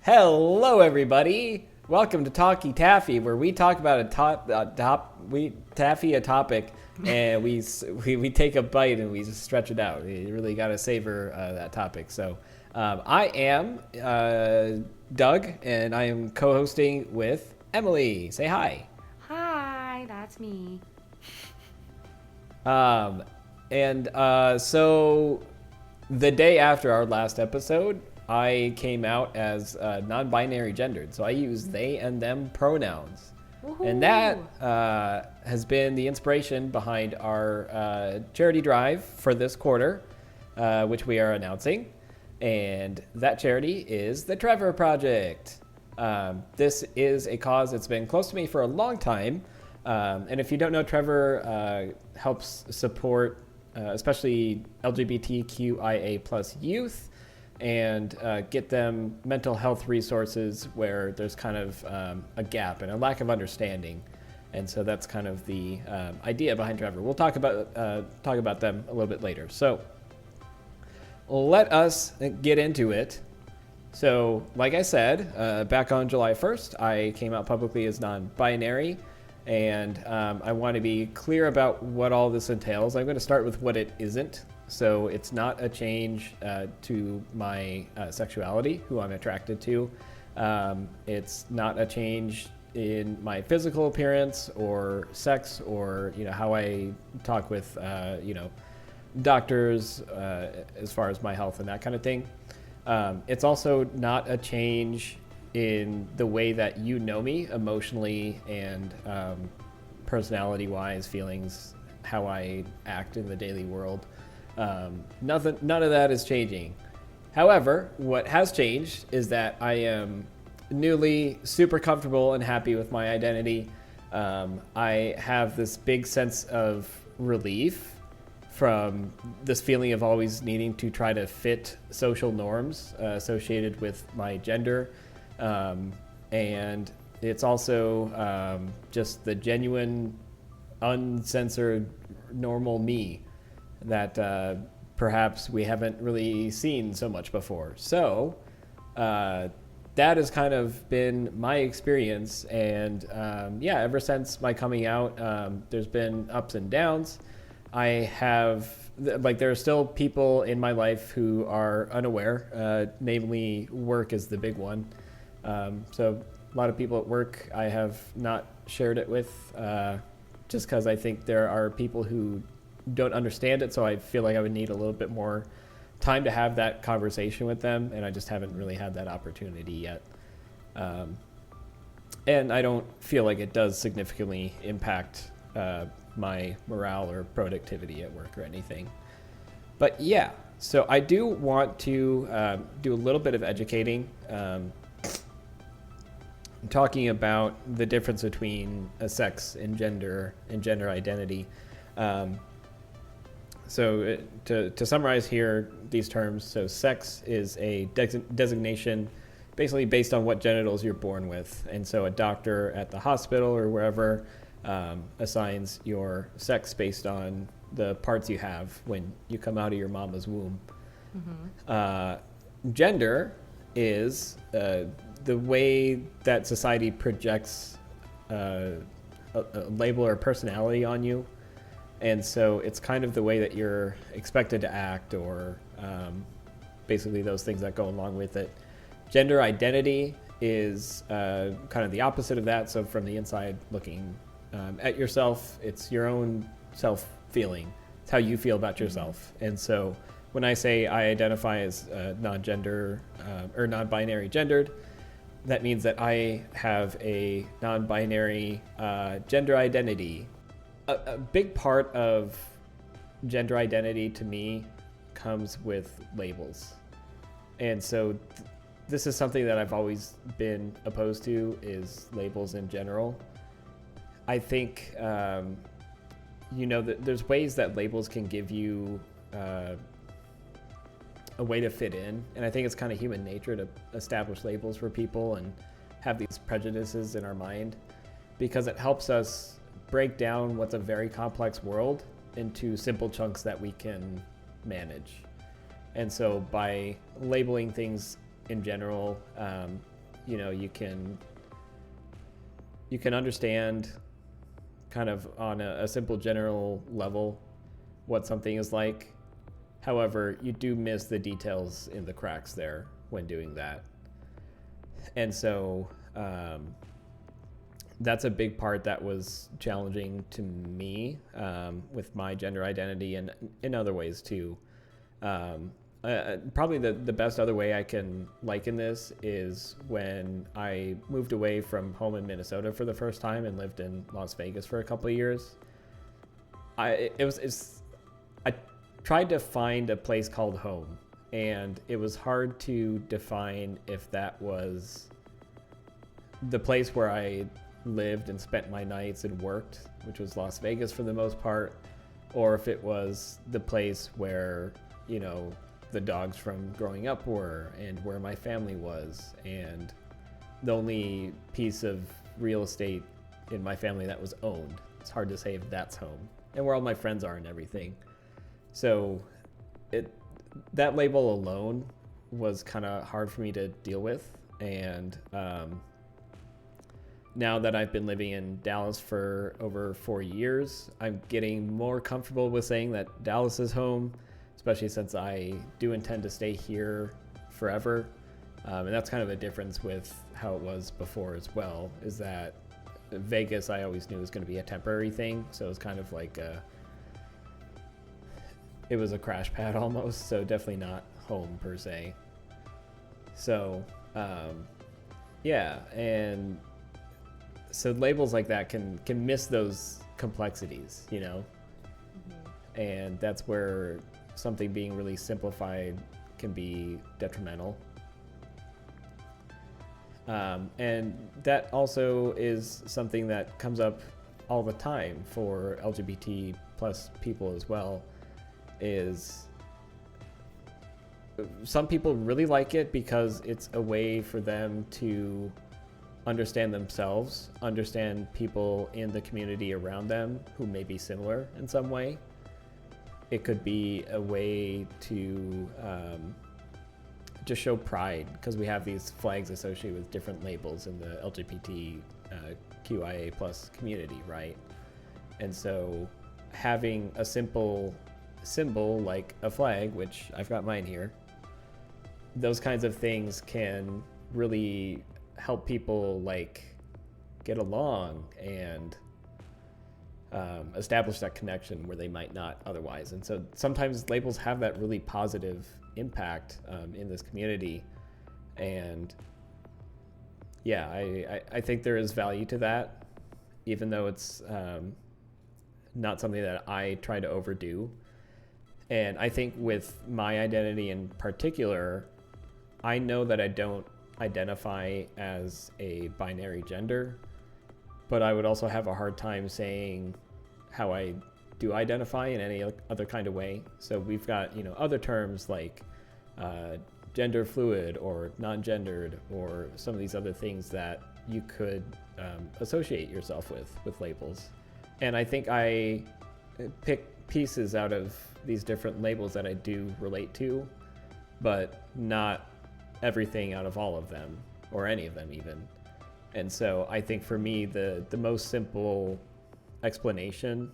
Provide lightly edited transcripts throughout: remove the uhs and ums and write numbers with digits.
Hello, everybody. Welcome to Talky Taffy, where we talk about a topic, and we take a bite and we just stretch it out. You really got to savor that topic. So, I am Doug, and I am co-hosting with Emily. Say hi. Hi, that's me. So the day after our last episode, I came out as non-binary gendered. So I use they and them pronouns. Woohoo. And that has been the inspiration behind our charity drive for this quarter, which we are announcing. And that charity is the Trevor Project. This is a cause that's been close to me for a long time. And if you don't know, Trevor helps support especially LGBTQIA plus youth and get them mental health resources where there's kind of a gap and a lack of understanding. And so that's kind of the idea behind Trevor. We'll talk about them a little bit later. So let us get into it. So like I said, back on July 1st, I came out publicly as non-binary. And I want to be clear about what all this entails. I'm going to start with what it isn't. So it's not a change to my sexuality, who I'm attracted to. It's not a change in my physical appearance or sex or how I talk with doctors as far as my health and that kind of thing. It's also not a change in the way that you know me emotionally and personality-wise, feelings, how I act in the daily world. None of that is changing. However, what has changed is that I am newly super comfortable and happy with my identity. I have this big sense of relief from this feeling of always needing to try to fit social norms associated with my gender. And it's also just the genuine, uncensored, normal me that perhaps we haven't really seen so much before. So that has kind of been my experience. And ever since my coming out, there's been ups and downs. There are still people in my life who are unaware, namely work is the big one. So a lot of people at work I have not shared it with just because I think there are people who don't understand it, so I feel like I would need a little bit more time to have that conversation with them, and I just haven't really had that opportunity yet. And I don't feel like it does significantly impact my morale or productivity at work or anything. But yeah, so I do want to do a little bit of educating. Talking about the difference between a sex and gender identity. So to summarize here, these terms, so sex is a designation basically based on what genitals you're born with. And so a doctor at the hospital or wherever assigns your sex based on the parts you have when you come out of your mama's womb. Mm-hmm. Gender is the way that society projects a label or personality on you. And so it's kind of the way that you're expected to act or basically those things that go along with it. Gender identity is kind of the opposite of that. So from the inside looking at yourself, it's your own self-feeling. It's how you feel about yourself. And so when I say I identify as non-gender or non-binary gendered, that means that I have a non-binary gender identity. A big part of gender identity to me comes with labels. And so this is something that I've always been opposed to, is labels in general. I think, there's ways that labels can give you a way to fit in. And I think it's kind of human nature to establish labels for people and have these prejudices in our mind, because it helps us break down what's a very complex world into simple chunks that we can manage. And so by labeling things in general, you can understand kind of on a simple general level what something is like. However, you do miss the details in the cracks there when doing that. And so that's a big part that was challenging to me with my gender identity and in other ways too. Probably the best other way I can liken this is when I moved away from home in Minnesota for the first time and lived in Las Vegas for a couple of years. I tried to find a place called home, and it was hard to define if that was the place where I lived and spent my nights and worked, which was Las Vegas for the most part, or if it was the place where, the dogs from growing up were and where my family was, and the only piece of real estate in my family that was owned. It's hard to say if that's home, and where all my friends are and everything. So that label alone was kind of hard for me to deal with. And now that I've been living in Dallas for over 4 years, I'm getting more comfortable with saying that Dallas is home, especially since I do intend to stay here forever. And that's kind of a difference with how it was before as well, is that Vegas I always knew was going to be a temporary thing. So it was kind of like it was a crash pad almost, so definitely not home per se. So yeah, and so labels like that can miss those complexities, and that's where something being really simplified can be detrimental. And that also is something that comes up all the time for LGBT plus people as well, is some people really like it because it's a way for them to understand themselves, understand people in the community around them who may be similar in some way. It could be a way to just show pride, because we have these flags associated with different labels in the LGBTQIA plus community, right? And so having a simple symbol like a flag, which I've got mine here, those kinds of things can really help people get along and establish that connection where they might not otherwise. And so sometimes labels have that really positive impact in this community. And yeah, I think there is value to that, even though it's not something that I try to overdo. And I think with my identity in particular, I know that I don't identify as a binary gender, but I would also have a hard time saying how I do identify in any other kind of way. So we've got, other terms like gender fluid or non-gendered, or some of these other things that you could associate yourself with labels. And I think I pick pieces out of these different labels that I do relate to, but not everything out of all of them, or any of them even. And so I think for me, the most simple explanation,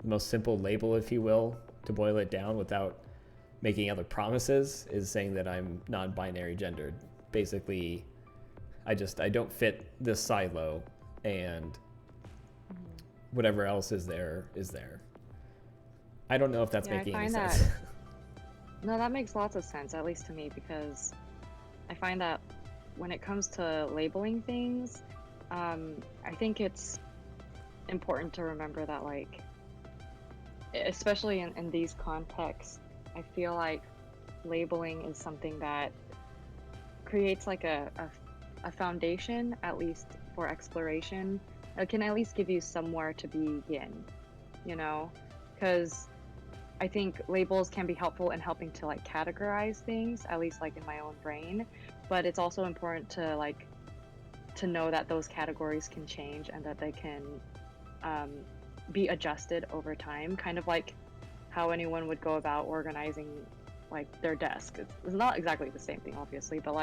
the most simple label, if you will, to boil it down without making other promises, is saying that I'm non-binary gendered. Basically, I don't fit this silo, and whatever else is there is there. I don't know if that's making any sense. No, that makes lots of sense, at least to me, because I find that when it comes to labeling things, I think it's important to remember that, especially in these contexts, I feel like labeling is something that creates a foundation, at least for exploration. It can at least give you somewhere to begin, because I think labels can be helpful in helping to categorize things, at least in my own brain, but it's also important to know that those categories can change and that they can be adjusted over time, kind of like how anyone would go about organizing their desk. It's not exactly the same thing, obviously, but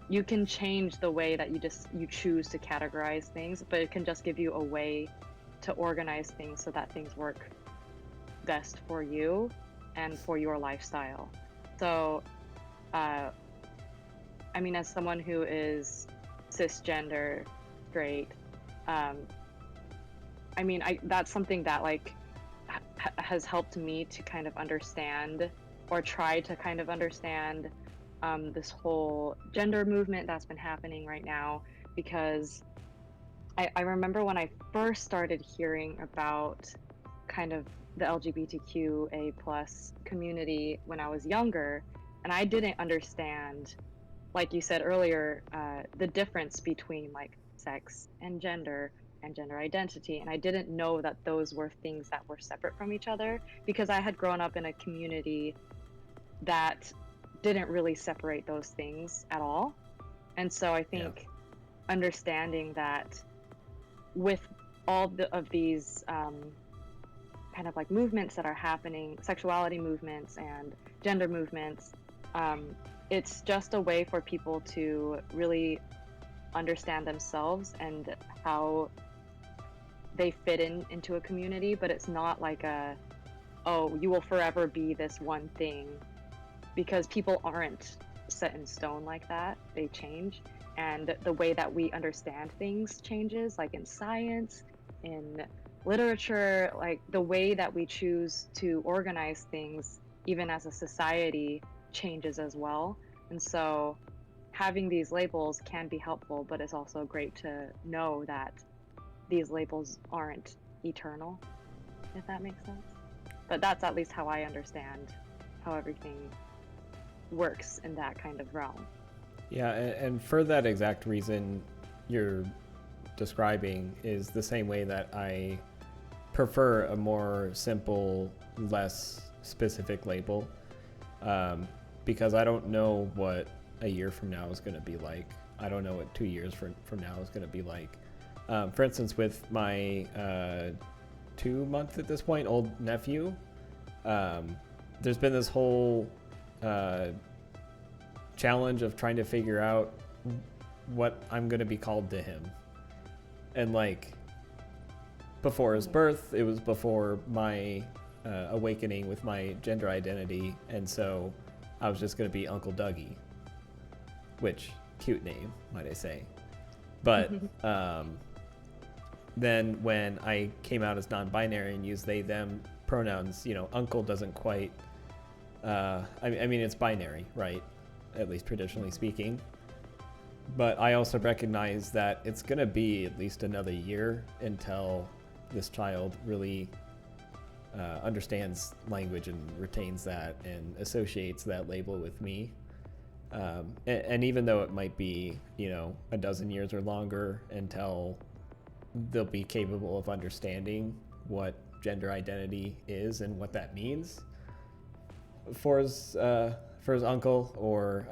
you can change the way that you choose to categorize things, but it can just give you a way to organize things so that things work best for you and for your lifestyle. So, I mean, as someone who is cisgender, straight, I mean, that's something that like has helped me to kind of understand or try to kind of understand this whole gender movement that's been happening right now, because I remember when I first started hearing about kind of the LGBTQA plus community when I was younger, and I didn't understand, like you said earlier, the difference between like sex and gender identity. And I didn't know that those were things that were separate from each other, because I had grown up in a community that didn't really separate those things at all. And so I think understanding that with all of these kind of like movements that are happening, sexuality movements and gender movements, it's just a way for people to really understand themselves and how they fit into a community. But it's not like oh, you will forever be this one thing, because people aren't set in stone like that. They change, and the way that we understand things changes, like in science, in literature, like the way that we choose to organize things, even as a society, changes as well. And so having these labels can be helpful, but it's also great to know that these labels aren't eternal, if that makes sense. But that's at least how I understand how everything works in that kind of realm. Yeah, and for that exact reason you're describing is the same way that I prefer a more simple, less specific label, because I don't know what a year from now is going to be like. I don't know what 2 years from now is going to be like. For instance, with my 2-month at this point old nephew, there's been this whole challenge of trying to figure out what I'm going to be called to him. And like before his birth, it was before my awakening with my gender identity, and so I was just going to be Uncle Dougie, which cute name, might I say. But then when I came out as non-binary and used they them pronouns, uncle doesn't quite I mean it's binary, right, at least traditionally speaking, but I also recognize that it's going to be at least another year until this child really understands language and retains that and associates that label with me. And even though it might be, a dozen years or longer until they'll be capable of understanding what gender identity is and what that means for his uncle, or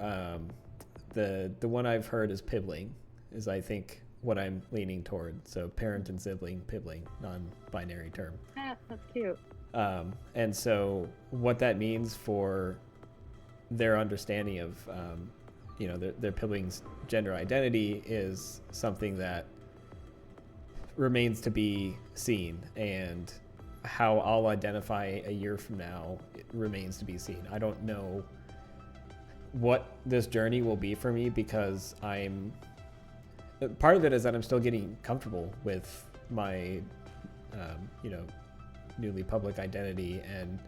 the one I've heard is pibbling, is I think what I'm leaning toward. So parent and sibling, pibbling, non-binary term. That's cute. And so what that means for their understanding of, their pibling's gender identity is something that remains to be seen, and how I'll identify a year from now remains to be seen. I don't know what this journey will be for me, because part of it is that I'm still getting comfortable with my, newly public identity, and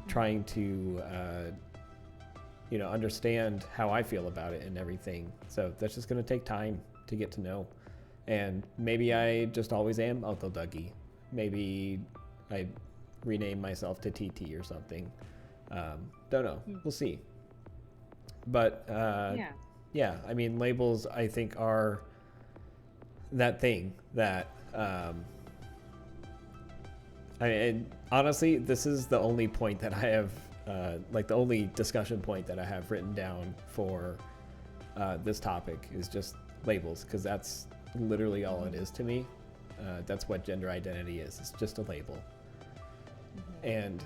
trying to, understand how I feel about it and everything. So that's just going to take time to get to know. And maybe I just always am Uncle Dougie. Maybe I rename myself to TT or something. Don't know. We'll see. But yeah, I mean, labels, I think, are that thing that honestly, this is the only point that I have, the only discussion point that I have written down for this topic is just labels, because that's literally all it is to me. That's what gender identity is. It's just a label. And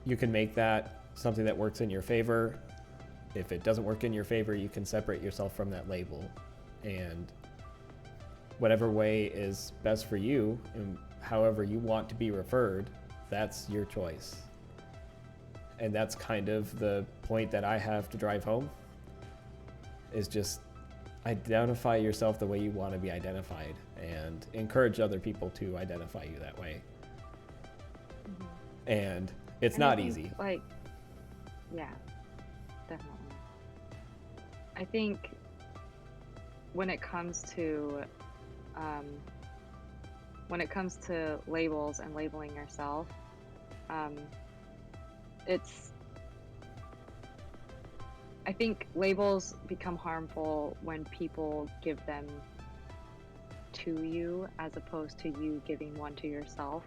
you can make that something that works in your favor, if it doesn't work in your favor, you can separate yourself from that label, and whatever way is best for you and however you want to be referred, that's your choice. And that's kind of the point that I have to drive home, is just identify yourself the way you want to be identified and encourage other people to identify you that way. And it's not easy. Like, yeah, definitely. I think when it comes to labels and labeling yourself, I think labels become harmful when people give them to you as opposed to you giving one to yourself,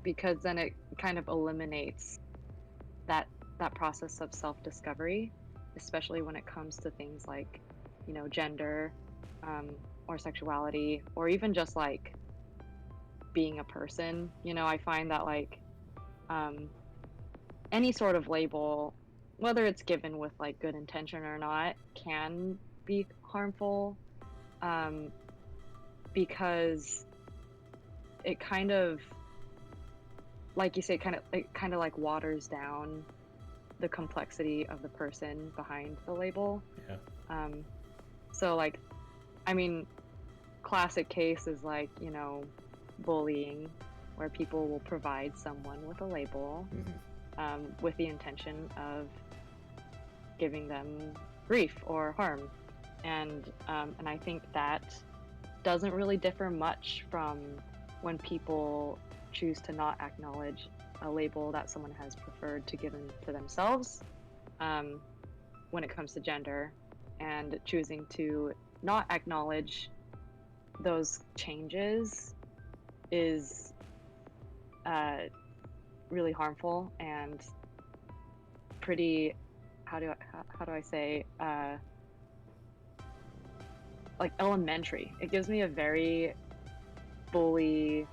because then it kind of eliminates that process of self-discovery, especially when it comes to things like, gender, or sexuality, or even just like being a person. I find that like any sort of label, whether it's given with like good intention or not, can be harmful, because it kind of, like you say, it kind of like waters down the complexity of the person behind the label. Yeah. So like, I mean, classic case is like, bullying, where people will provide someone with a label, with the intention of giving them grief or harm. And I think that doesn't really differ much from when people choose to not acknowledge a label that someone has preferred to give to themselves, when it comes to gender, and choosing to not acknowledge those changes is really harmful and pretty, how do I say, like elementary. It gives me a very bully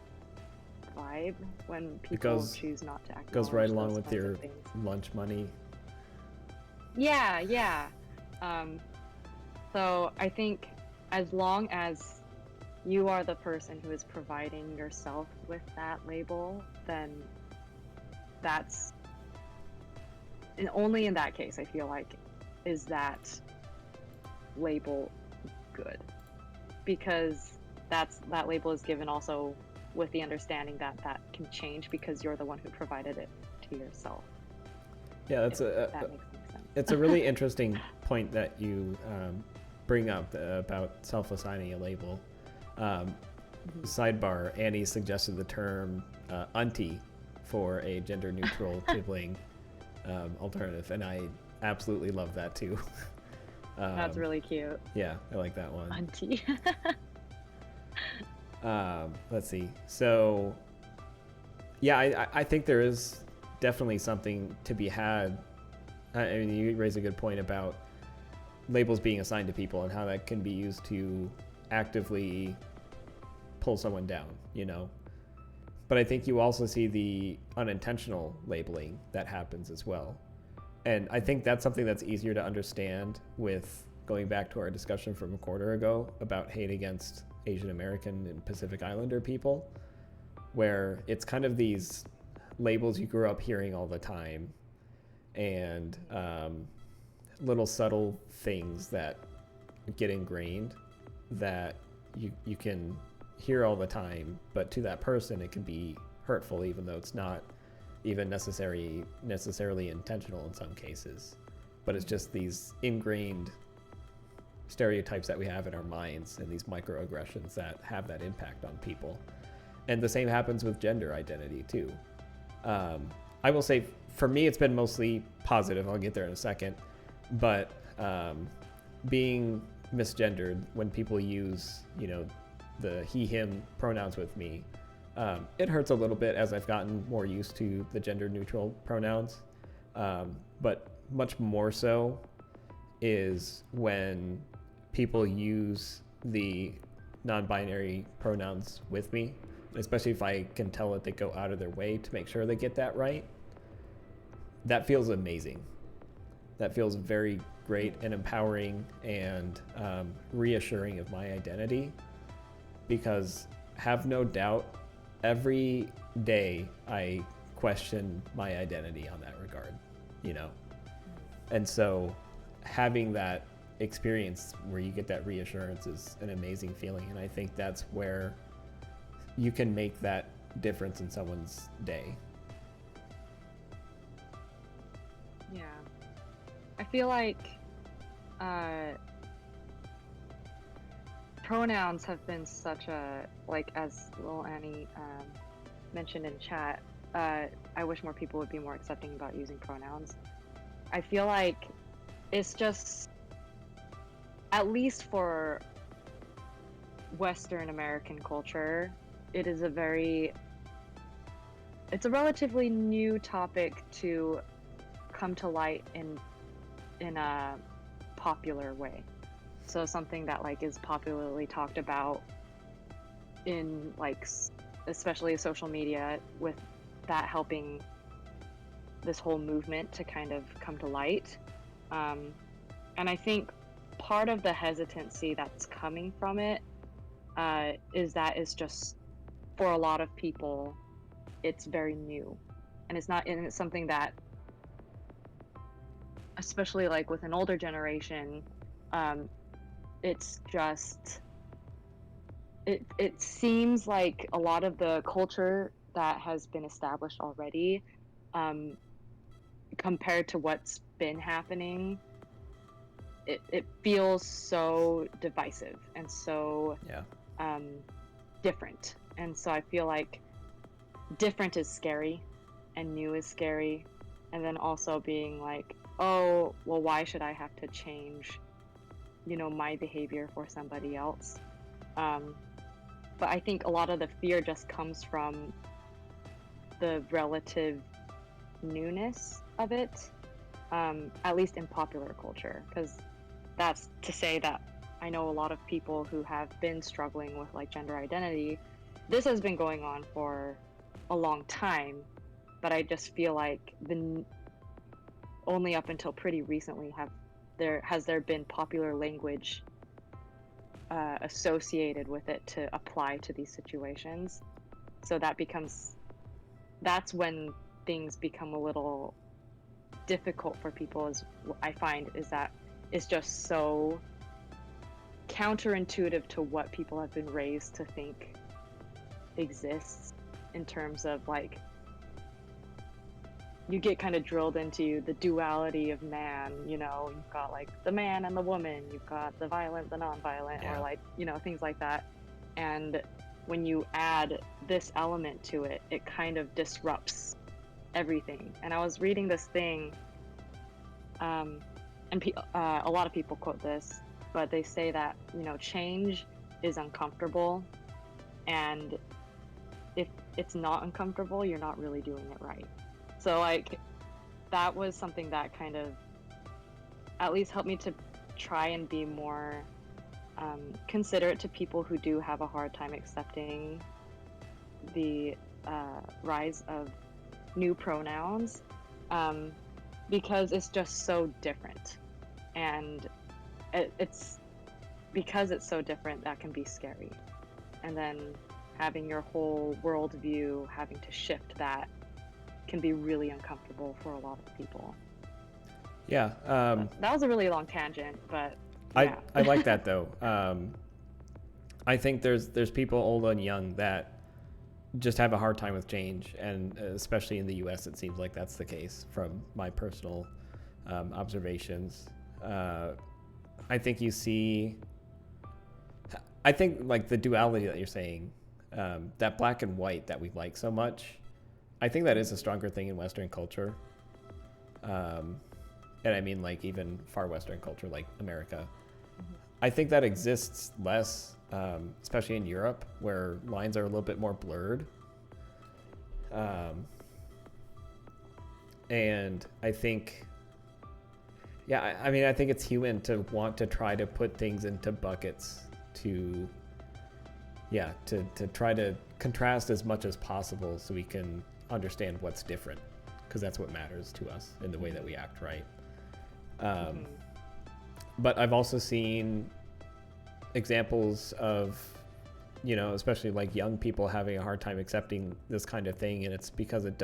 vibe when people choose not to acknowledge. Goes right along those with kinds your of things. lunch money. Yeah. So I think as long as you are the person who is providing yourself with that label, then that's, and only in that case I feel like is that label good, because that label is given also with the understanding that can change because you're the one who provided it to yourself. Yeah, that makes any sense. It's a really interesting point that you bring up about self-assigning a label. Sidebar, Annie suggested the term auntie for a gender-neutral labeling alternative, and I absolutely love that too. That's really cute. Yeah, I like that one. Auntie. Let's see. So, yeah, I think there is definitely something to be had. I mean, you raise a good point about labels being assigned to people and how that can be used to actively pull someone down, But I think you also see the unintentional labeling that happens as well. And I think that's something that's easier to understand with going back to our discussion from a quarter ago about hate against Asian American and Pacific Islander people, where it's kind of these labels you grew up hearing all the time, and little subtle things that get ingrained that you can hear all the time, but to that person it can be hurtful, even though it's not even necessarily intentional in some cases. But it's just these ingrained stereotypes that we have in our minds, and these microaggressions that have that impact on people. And the same happens with gender identity too. I will say, for me, it's been mostly positive. I'll get there in a second. But being misgendered, when people use, the he, him pronouns with me, it hurts a little bit as I've gotten more used to the gender neutral pronouns. But much more so is when people use the non-binary pronouns with me, especially if I can tell that they go out of their way to make sure they get that right. That feels amazing. that feels very great and empowering and reassuring of my identity, because have no doubt, every day I question my identity on that regard, you know? And so having that experience where you get that reassurance is an amazing feeling. And I think that's where you can make that difference in someone's day. Yeah. I feel like pronouns have been such a, like, as little Annie mentioned in chat, I wish more people would be more accepting about using pronouns. I feel like it's just, at least for Western American culture, it's a relatively new topic to come to light in a popular way. So something that like is popularly talked about in like especially social media, with that helping this whole movement to kind of come to light. And I think part of the hesitancy that's coming from it is that it's just, for a lot of people, it's very new, and it's something that, especially like with an older generation, it's just, it seems like a lot of the culture that has been established already, compared to what's been happening, it feels so divisive and so different. And so I feel like different is scary and new is scary, and then also being like, oh well, why should I have to change, you know, my behavior for somebody else? But I think a lot of the fear just comes from the relative newness of it, at least in popular culture, because that's to say that I know a lot of people who have been struggling with like gender identity. This has been going on for a long time, but I just feel like only up until pretty recently has there been popular language associated with it to apply to these situations. So that's when things become a little difficult for people, is I find, is that it's just so counterintuitive to what people have been raised to think exists, in terms of like, you get kind of drilled into the duality of man, you know, you've got like the man and the woman, you've got the violent, the non-violent, or like, you know, things like that. And when you add this element to it, it kind of disrupts everything. And I was reading this thing, and a lot of people quote this, but they say that, you know, change is uncomfortable, and if it's not uncomfortable, you're not really doing it right. So like, that was something that kind of at least helped me to try and be more considerate to people who do have a hard time accepting the rise of new pronouns, because it's just so different, and it's because it's so different that can be scary. And then having your whole worldview having to shift, that can be really uncomfortable for a lot of people. Yeah. That was a really long tangent, but yeah. I like that though. I think there's people old and young that just have a hard time with change, and especially in the U.S. it seems like that's the case from my personal observations. I think you see, I think like the duality that you're saying, that black and white that we like so much, I think that is a stronger thing in Western culture. And I mean like even far Western culture like America. I think that exists less, especially in Europe, where lines are a little bit more blurred. And I think, I mean, I think it's human to want to try to put things into buckets to try to contrast as much as possible so we can understand what's different, because that's what matters to us in the way that we act, right? But I've also seen examples of, especially like young people having a hard time accepting this kind of thing, and it's because it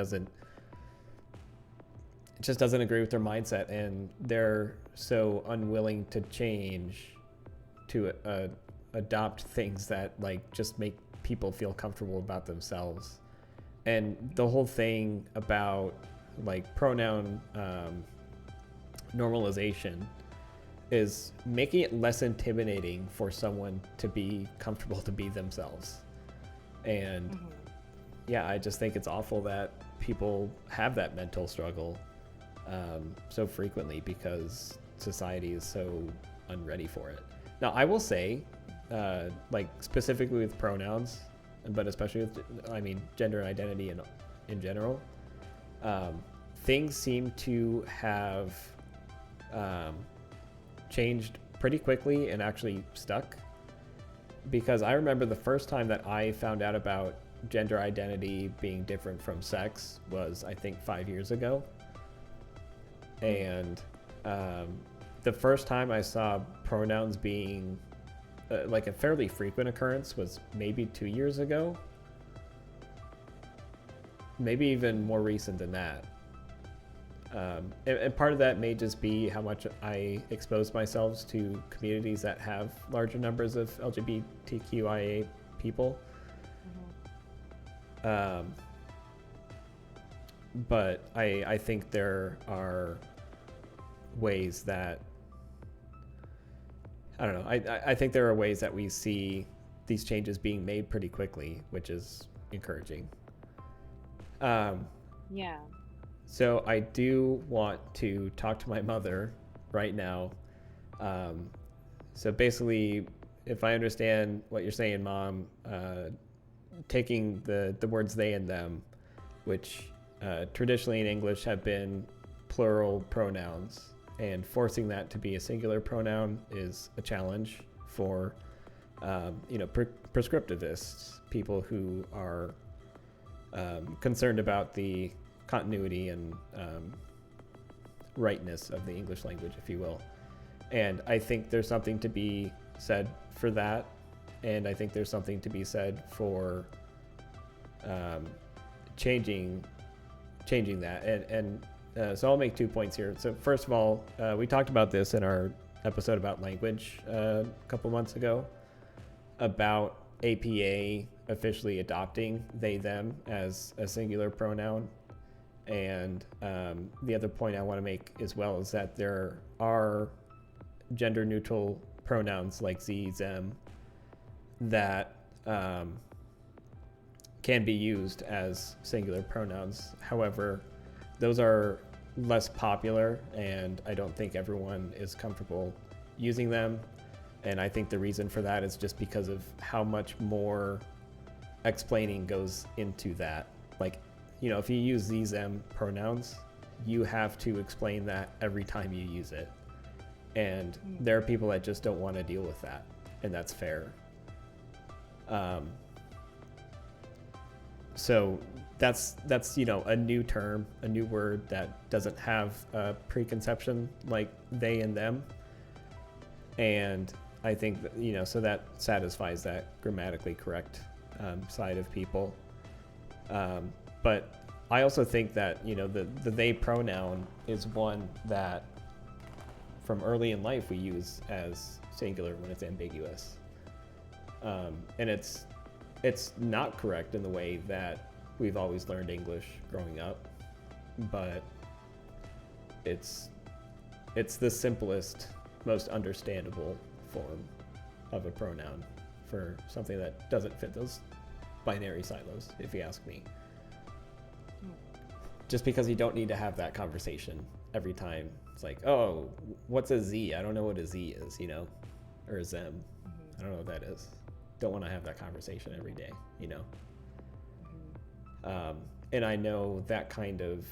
just doesn't agree with their mindset, and they're so unwilling to change to adopt things that like just make people feel comfortable about themselves. And the whole thing about like pronoun normalization is making it less intimidating for someone to be comfortable to be themselves. And yeah, I just think it's awful that people have that mental struggle so frequently because society is so unready for it. Now, I will say, like specifically with pronouns, but especially with, gender identity in general, things seem to have changed pretty quickly and actually stuck. Because I remember the first time that I found out about gender identity being different from sex was, I think, 5 years ago. And the first time I saw pronouns being like a fairly frequent occurrence was maybe 2 years ago. Maybe even more recent than that. And part of that may just be how much I expose myself to communities that have larger numbers of LGBTQIA people. But I think there are ways that, I don't know, I think there are ways that we see these changes being made pretty quickly, which is encouraging. Yeah. So I do want to talk to my mother right now. So basically, if I understand what you're saying, Mom, taking the words they and them, which traditionally in English have been plural pronouns, and forcing that to be a singular pronoun is a challenge for, prescriptivists, people who are concerned about the continuity and rightness of the English language, if you will. And I think there's something to be said for that. And I think there's something to be said for changing that. So I'll make 2 points here. So first of all, we talked about this in our episode about language a couple months ago, about APA officially adopting they, them as a singular pronoun. And the other point I want to make as well is that there are gender neutral pronouns like ze, them that can be used as singular pronouns. However, those are less popular, and I don't think everyone is comfortable using them. And I think the reason for that is just because of how much more explaining goes into that. Like, if you use these them pronouns, you have to explain that every time you use it. And there are people that just don't want to deal with that, and that's fair. So that's a new term, a new word that doesn't have a preconception like they and them. And I think that, so that satisfies that grammatically correct side of people. But I also think that, the they pronoun is one that from early in life we use as singular when it's ambiguous. And it's not correct in the way that we've always learned English growing up, but it's the simplest, most understandable form of a pronoun for something that doesn't fit those binary silos, if you ask me. Just because you don't need to have that conversation every time. It's like, oh, what's a Z? I don't know what a Z is, or a Zem. I don't know what that is. Don't want to have that conversation every day, And I know that kind of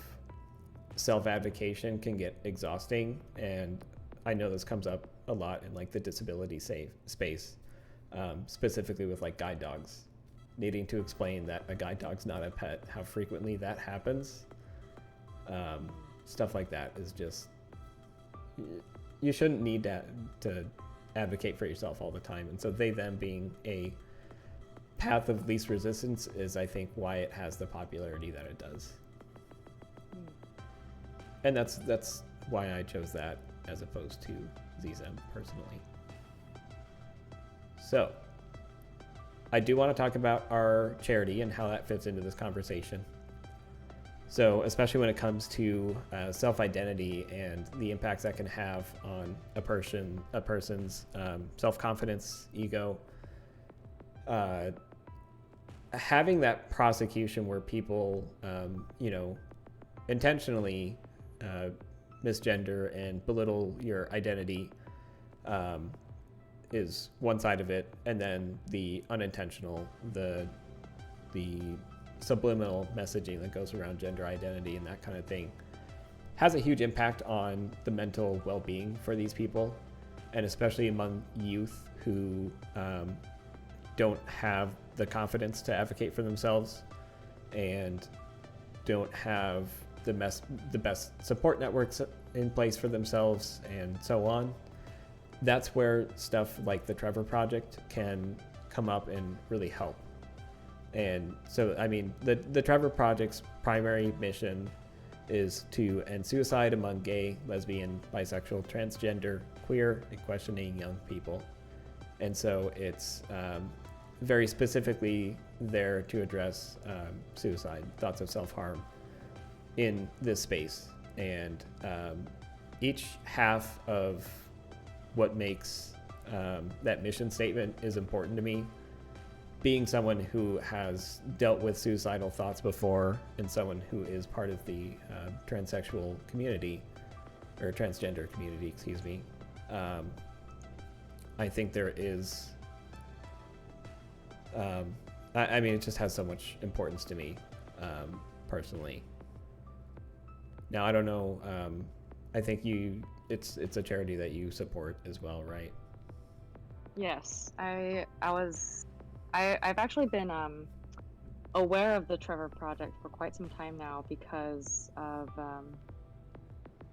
self-advocation can get exhausting, and I know this comes up a lot in like the disability space, specifically with like guide dogs, needing to explain that a guide dog's not a pet, how frequently that happens. Stuff like that is just you shouldn't need to advocate for yourself all the time. And so they them being a path of least resistance is, I think, why it has the popularity that it does. And that's why I chose that as opposed to ZZM personally. So I do want to talk about our charity and how that fits into this conversation. So especially when it comes to self-identity and the impacts that can have on a person's self-confidence, ego, having that prosecution where people, intentionally misgender and belittle your identity is one side of it, and then the unintentional, the subliminal messaging that goes around gender identity and that kind of thing has a huge impact on the mental well-being for these people, and especially among youth who don't have the confidence to advocate for themselves and don't have the best support networks in place for themselves and so on. That's where stuff like the Trevor Project can come up and really help. And so, I mean, the Trevor Project's primary mission is to end suicide among gay, lesbian, bisexual, transgender, queer, and questioning young people. And so it's very specifically there to address suicide, thoughts of self-harm in this space. And each half of what makes that mission statement is important to me. Being someone who has dealt with suicidal thoughts before and someone who is part of the transsexual community, or transgender community, excuse me, I think there is, I mean, it just has so much importance to me personally. Now, I don't know, I think it's a charity that you support as well, right? Yes, I've actually been aware of the Trevor Project for quite some time now because of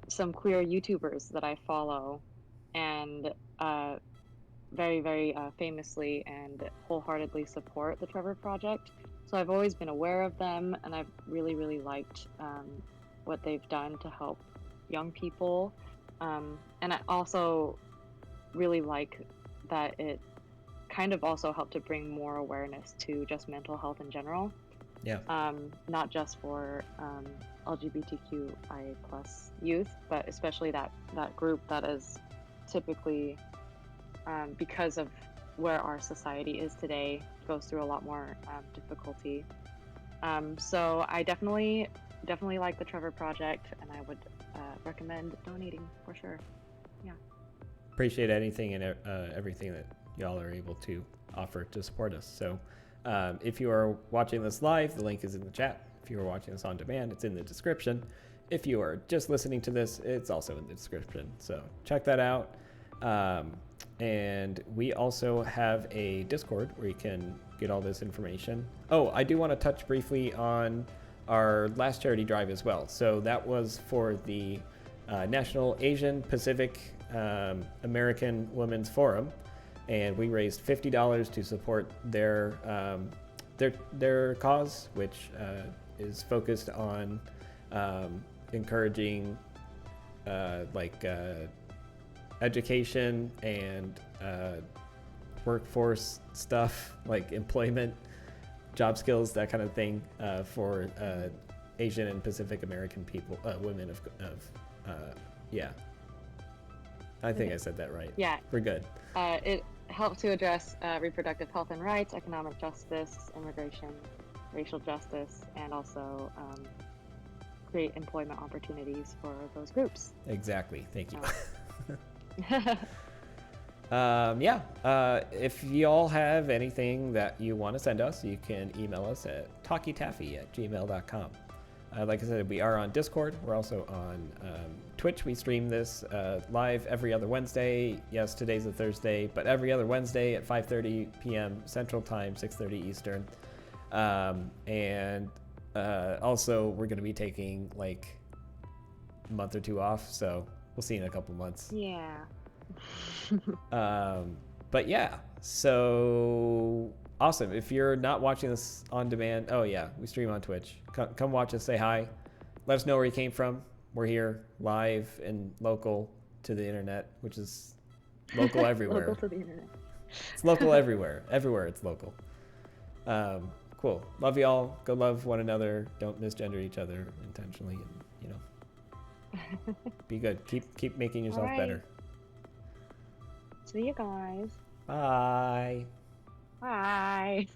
some queer YouTubers that I follow, and very, very famously and wholeheartedly support the Trevor Project. So I've always been aware of them, and I've really, really liked what they've done to help young people. And I also really like that it kind of also helped to bring more awareness to just mental health in general. Yeah. Not just for LGBTQIA plus youth, but especially that group that is typically, because of where our society is today, goes through a lot more difficulty. So I definitely like the Trevor Project, and I would recommend donating for sure. Yeah. Appreciate anything and everything that y'all are able to offer to support us. So if you are watching this live, the link is in the chat. If you are watching this on demand, it's in the description. If you are just listening to this, it's also in the description. So check that out. And we also have a Discord where you can get all this information. Oh, I do want to touch briefly on our last charity drive as well. So that was for the National Asian Pacific American Women's Forum, and we raised $50 to support their cause, which is focused on encouraging education and workforce stuff, like employment, job skills, that kind of thing, for Asian and Pacific American people, women of yeah. I think I said that right. Yeah. We're good. It helps to address reproductive health and rights, economic justice, immigration, racial justice, and also create employment opportunities for those groups. Exactly. Thank you. Yeah. If y'all have anything that you want to send us, you can email us at talkytaffy@gmail.com. Like I said, we are on Discord. We're also on Twitch. We stream this live every other Wednesday. Yes, today's a Thursday, but every other Wednesday at 5:30 p.m. Central Time, 6:30 Eastern. And also, we're going to be taking like a month or two off, so we'll see in a couple months. Yeah. But yeah, so awesome. If you're not watching this on demand, oh yeah, we stream on Twitch. Come watch us, say hi. Let us know where you came from. We're here live and local to the internet, which is local everywhere. Local to the internet. It's local everywhere. Everywhere it's local. Cool. Love y'all. Go love one another. Don't misgender each other intentionally. And, be good. Keep making yourself right. better. See you guys. Bye. Bye.